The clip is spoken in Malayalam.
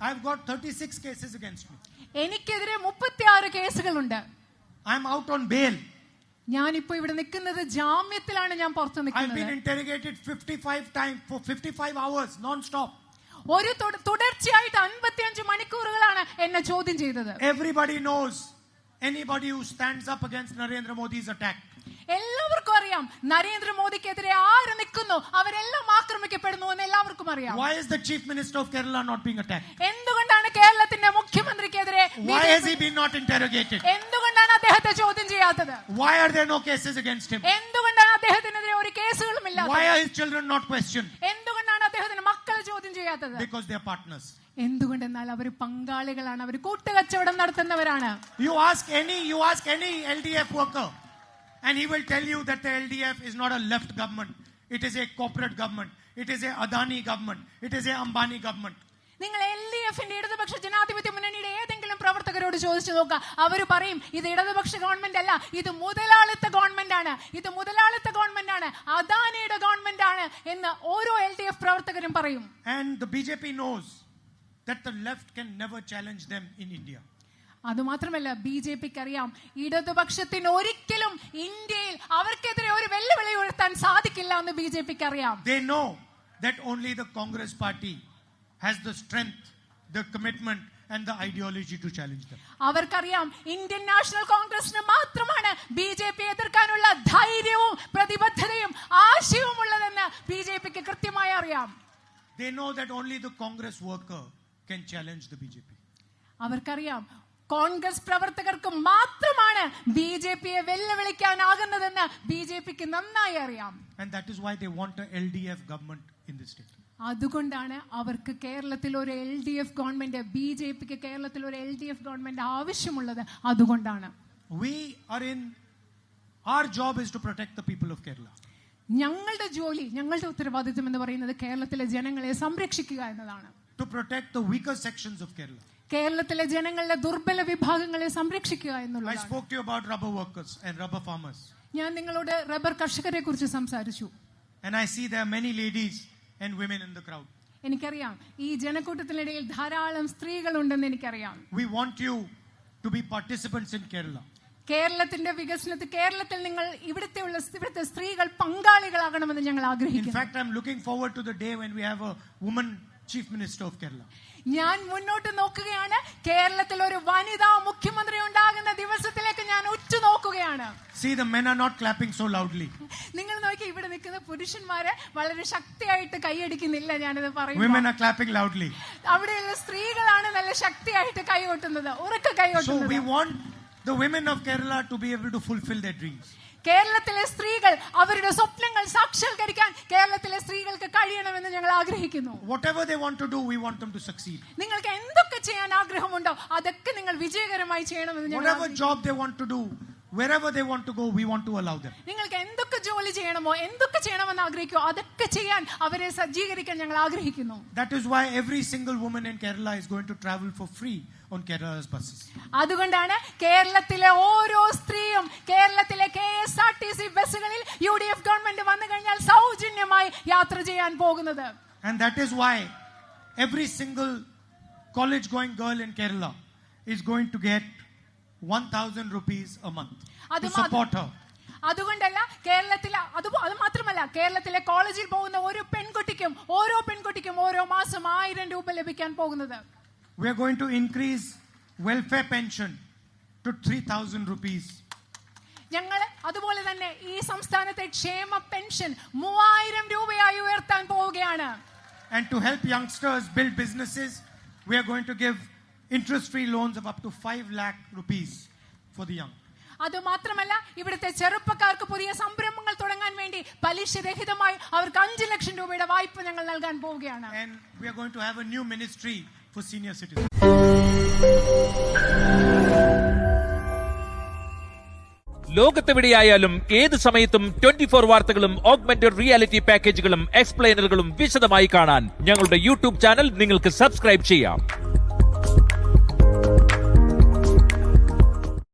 I've got 36 cases against me. എനിക്കെതിരെ 36 കേസുകളുണ്ട്. I'm out on bail. ഞാനിപ്പോ ഇവിടെ നിൽക്കുന്നത് ജാമ്യത്തിലാണ്. ഞാൻ പുറത്ത് I've been നിൽക്കുന്നത്. interrogated 55 times for 55 hours non-stop. ഒരു തുടർച്ചയായിട്ട് 55 മണിക്കൂറുകളാണ് എന്നെ ചോദ്യം ചെയ്തത്. Everybody knows anybody who stands up against Narendra Modi's attack. എല്ലാവർക്കും അറിയാം നരേന്ദ്രമോദിക്കെതിരെ ആര് നിൽക്കുന്നു അവരെല്ലാം ആക്രമിക്കപ്പെടുന്നു എന്ന് എല്ലാവർക്കും അറിയാം. Why is the Chief Minister of Kerala not being attacked? എന്തുകൊണ്ടാണ് കേരളത്തിന്റെ മുഖ്യമന്ത്രിക്കെതിരെ Why has he been not interrogated? എന്തുകൊണ്ടാണ് അദ്ദേഹത്തെ ചോദ്യം ചെയ്യാത്തത്? Why are there no cases against him? എന്തുകൊണ്ടാണ് അദ്ദേഹത്തിനെതിരെ ഒരു കേസുകളും ഇല്ലാത്തത്? Why are his children not questioned? എന്തുകൊണ്ടാണ് അദ്ദേഹത്തിന്റെ മക്കൾ ചോദ്യം ചെയ്യാത്തത്? Because they are partners. എന്തുകൊണ്ടെന്നാൽ അവർ പങ്കാളികളാണ്, അവർ കൂട്ടുകച്ചവടം നടത്തുന്നവരാണ്. You ask any LDF worker and he will tell you that the LDF is not a left government. It is a corporate government. It is a Adani government. It is a Ambani government. നിങ്ങൾ LDFന്റെ ഇടതുപക്ഷ ജനാധിപത്യ മുന്നണിയുടെ ഏതെങ്കിലും പ്രവർത്തകരോട് ചോദിച്ചു നോക്കുക, അവർ പറയും ഇത് ഇടതുപക്ഷ ഗവൺമെന്റ് അല്ല, ഇത് മുതലാളിത്ത ഗവൺമെന്റ് ആണ്, ഇത് മുതലാളിത്ത ഗവൺമെന്റ് ആണ്, അദാനിയുടെ ഗവൺമെന്റ് ആണ് എന്ന് ഓരോ LDF പ്രവർത്തകരും പറയും. And the BJP knows that the left can never challenge them in India. അതുമാത്രമല്ല BJPക്ക് അറിയാം ഇടതുപക്ഷത്തിന് ഒരിക്കലും ഇന്ത്യയിൽ അവർക്കെതിരെ ഒരു വെല്ലുവിളി ഉയർത്താൻ സാധിക്കില്ല എന്ന് BJPക്ക് അറിയാം. They know that only the Congress party has the strength, the commitment and the ideology to challenge them. അവർക്കറിയാം ഇന്ത്യൻ നാഷണൽ കോൺഗ്രസിന് മാത്രമാണ് BJP എതിർക്കാനുള്ള ധൈര്യവും പ്രതിബദ്ധതയും ആശയവും ഉള്ളതെന്ന് BJPക്ക് കൃത്യമായി അറിയാം. They know that only the Congress worker can challenge the BJP. അവർക്കറിയാം കോൺഗ്രസ് പ്രവർത്തകർക്ക് മാത്രമാണ് BJPയെ വെല്ലുവിളിക്കാനാകുന്നതെന്ന് BJPക്ക് നന്നായി അറിയാം. And that is why they want a LDF government in this state. അതുകൊണ്ടാണ് അവർക്ക് കേരളത്തിൽ ഒരു LDF ഗവൺമെന്റ്, BJPക്ക് കേരളത്തിൽ ഒരു LDF ഗവൺമെന്റ് ആവശ്യമുള്ളത്. അതുകൊണ്ടാണ് our job is to protect the people of Kerala. ഞങ്ങളുടെ ജോലി, ഞങ്ങളുടെ ഉത്തരവാദിത്വം എന്ന് പറയുന്നത് കേരളത്തിലെ ജനങ്ങളെ സംരക്ഷിക്കുക എന്നതാണ്. To protect the weaker sections of Kerala. കേരളത്തിലെ ജനങ്ങളുടെ ദുർബല വിഭാഗങ്ങളെ സംരക്ഷിക്കുക എന്നുള്ളതാണ്. I spoke to you about rubber workers and rubber farmers. ഞാൻ നിങ്ങളോട് റബ്ബർ കർഷകരെ കുറിച്ച് സംസാരിച്ചു. And I see there are many ladies and women in the crowd. എനിക്കറിയാം ഈ ജനക്കൂട്ടത്തിനിടയിൽ ധാരാളം സ്ത്രീകളുണ്ടെന്ന് എനിക്കറിയാം. We want you to be participants in Kerala. കേരളത്തിന്റെ വികസനത്തിൽ കേരളത്തിൽ നിങ്ങൾ ഇവിടുത്തെ സ്ത്രീകൾ പങ്കാളികളാകണമെന്ന് ഞങ്ങൾ ആഗ്രഹിക്കുന്നു. In fact, I am looking forward to the day when we have a woman Chief Minister of Kerala. ഞാൻ മുന്നോട്ട് നോക്കുകയാണ്. കേരളത്തിൽ ഒരു വനിതാ മുഖ്യമന്ത്രി ഉണ്ടാകുന്ന ദിവസത്തിലേക്ക് ഞാൻ ഉറ്റുനോക്കുകയാണ്. See, the men are not clapping so loudly. നിങ്ങൾ നോക്കി ഇവിടെ നിൽക്കുന്ന പുരുഷന്മാരെ വളരെ ശക്തിയായിട്ട് കൈയടിക്കുന്നില്ല. ഞാനിത് പറയുന്നു. Women are clapping loudly. അവിടെയുള്ള സ്ത്രീകളാണ് നല്ല ശക്തിയായിട്ട് കൈകൊട്ടുന്നത്, ഉറക്കെ കൈകൊട്ടുന്നത്. So we want the women of Kerala to be able to fulfill their dreams. കേരളത്തിലെ സ്ത്രീകൾ അവരുടെ സ്വപ്നങ്ങൾ സാക്ഷാത്കരിക്കാൻ കേരളത്തിലെ സ്ത്രീകൾക്ക് കഴിയണമെന്ന് ഞങ്ങൾ ആഗ്രഹിക്കുന്നു. Whatever they want to do, we want them to succeed. നിങ്ങൾക്ക് എന്തൊക്കെ ചെയ്യാൻ ആഗ്രഹമുണ്ടോ അതൊക്കെ നിങ്ങൾ വിജയകരമായി ചെയ്യണമെന്ന് ഞങ്ങൾ Whatever job they want to do, wherever they want to go, we want to allow them. നിങ്ങൾക്ക് എന്തൊക്കെ ജോലി ചെയ്യണമോ, എന്തൊക്കെ ചെയ്യണമെന്ന് ആഗ്രഹിക്കോ അതൊക്കെ ചെയ്യാൻ അവരെ സജ്ജീകരിക്കാൻ ഞങ്ങൾ ആഗ്രഹിക്കുന്നു. That is why every single woman in Kerala is going to travel for free on Kerala's buses. അതുകൊണ്ടാണ് കേരളത്തിലെ ഓരോ സ്ത്രീയും കേരളത്തിലെ KSRTC ബസ്സുകളിൽ UDF ഗവൺമെന്റ് വന്നു കഴിഞ്ഞാൽ സൗജന്യമായി യാത്ര ചെയ്യാൻ പോകുന്നത്. And that is why every single college going girl in Kerala is going to get 1,000 rupees a month to support her. അതുകൊണ്ടല്ല കേരളത്തിലെ അത് മാത്രമല്ല കേരളത്തിലെ കോളേജിൽ പോകുന്ന ഓരോ പെൺകുട്ടിക്കും ഓരോ മാസം 1000 രൂപ ലഭിക്കാൻ പോകുന്നത്. We are going to increase welfare pension to 3,000 rupees. ഞങ്ങൾ അതുപോലെ തന്നെ ഈ സംസ്ഥാനത്തെ ക്ഷേമ പെൻഷൻ 3000 രൂപയായി ഉയർത്താൻ പോവുകയാണ്. And to help youngsters build businesses, we are going to give interest-free loans of up to 5 lakh rupees for the young. അത് മാത്രമല്ല ഇവിടുത്തെ ചെറുപ്പക്കാർക്ക് പുതിയ സംരംഭങ്ങൾ തുടങ്ങാൻ വേണ്ടി പലിശരഹിതമായി അവർക്ക് 5 ലക്ഷം രൂപയുടെ വായ്പ ഞങ്ങൾ നൽകാൻ പോവുകയാണ്. And we are going to have a new ministry for senior citizens. ലോകത്തെവിടെയായാലും ഏത് സമയത്തും 24 വാർത്തകളും ഓഗ്മെന്റഡ് റിയാലിറ്റി പാക്കേജുകളും എക്സ്പ്ലെയിനറുകളും വിശദമായി കാണാൻ ഞങ്ങളുടെ യൂട്യൂബ് ചാനൽ നിങ്ങൾക്ക് സബ്സ്ക്രൈബ് ചെയ്യാം.